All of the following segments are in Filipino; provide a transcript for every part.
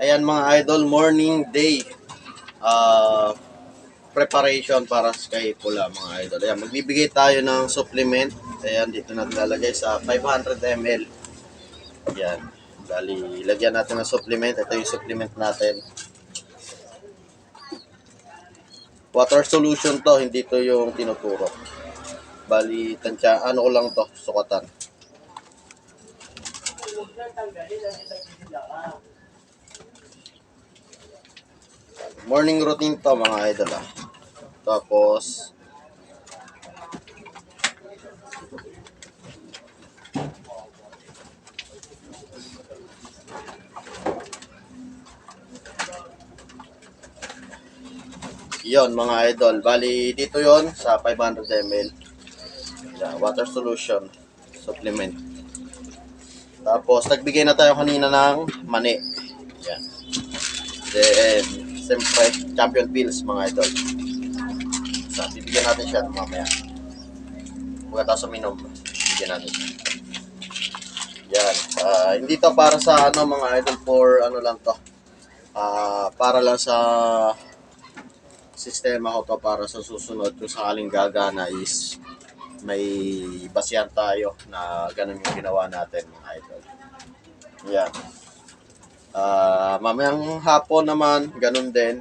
Ayan mga idol, morning day preparation para kay pula mga idol. Ayan, magbibigay tayo ng supplement. Ayan, dito natin lalagay sa 500 ml. Ayan, bali, lagyan natin ng supplement. Ito yung supplement natin. Water solution to, hindi to yung tinuturo. Bali, tansya, ano ko lang to, sukatan. Morning routine to mga idol ah. Tapos, yon mga idol. Bali, dito yon sa 500 ml. Yeah, water solution supplement. Tapos, nagbigay na tayo kanina ng mani. Yan. Then, siyempre, champion pills mga idol. So, bibigyan natin siya mamaya. Pagkatapos uminom, bibigyan natin siya. Yan. Hindi to para sa ano mga idol, for ano lang to. Para lang sa sistema ko to, para sa susunod kung sakaling gagana is may basihan tayo na ganun yung ginawa natin mga idol. Yan. Mamayang hapon naman, ganun din.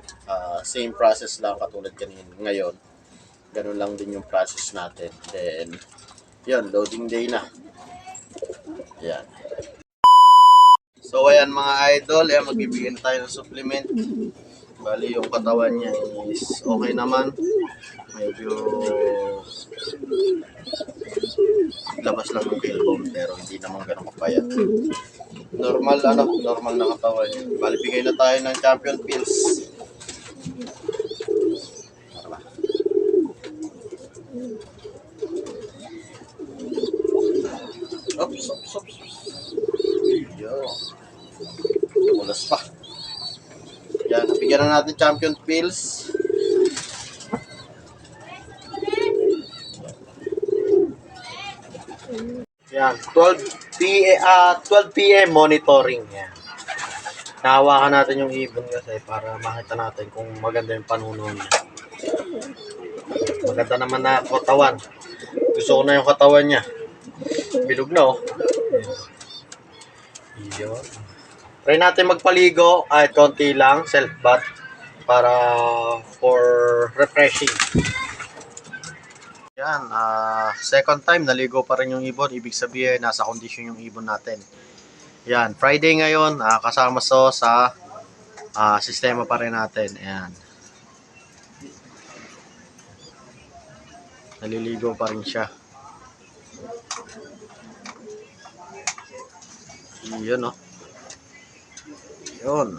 Same process lang katulad kanina ngayon. Ganun lang din yung process natin. Then, yun, loading day na. Yan. So, ayan mga idol, ayan, magbibigyan tayo ng supplement. Bali, yung katawan niya is okay naman. Medyo labas lang ng tailbone, pero hindi naman ganun kapayat. Normal na katawan niya. Bali, bigay na tayo ng champion pills. Ops. Yo. Tumulas pa. Yan, bigyan na natin champion pills. Yan, 12 p.m. monitoring. Yan. Nahawakan natin yung ibon kasi para makita natin kung maganda yung panuno niya. Maganda naman na katawan. Gusto ko na yung katawan niya. Bilog na oh. Yun. Try natin magpaligo kahit konti lang, self-bath para for refreshing. Yan, second time naligo pa rin yung ibon, ibig sabihin nasa kondisyon yung ibon natin. Yan, Friday ngayon, kasama sa sistema pa rin natin. Ayan. Naliligo pa rin siya. Yun oh. Yun.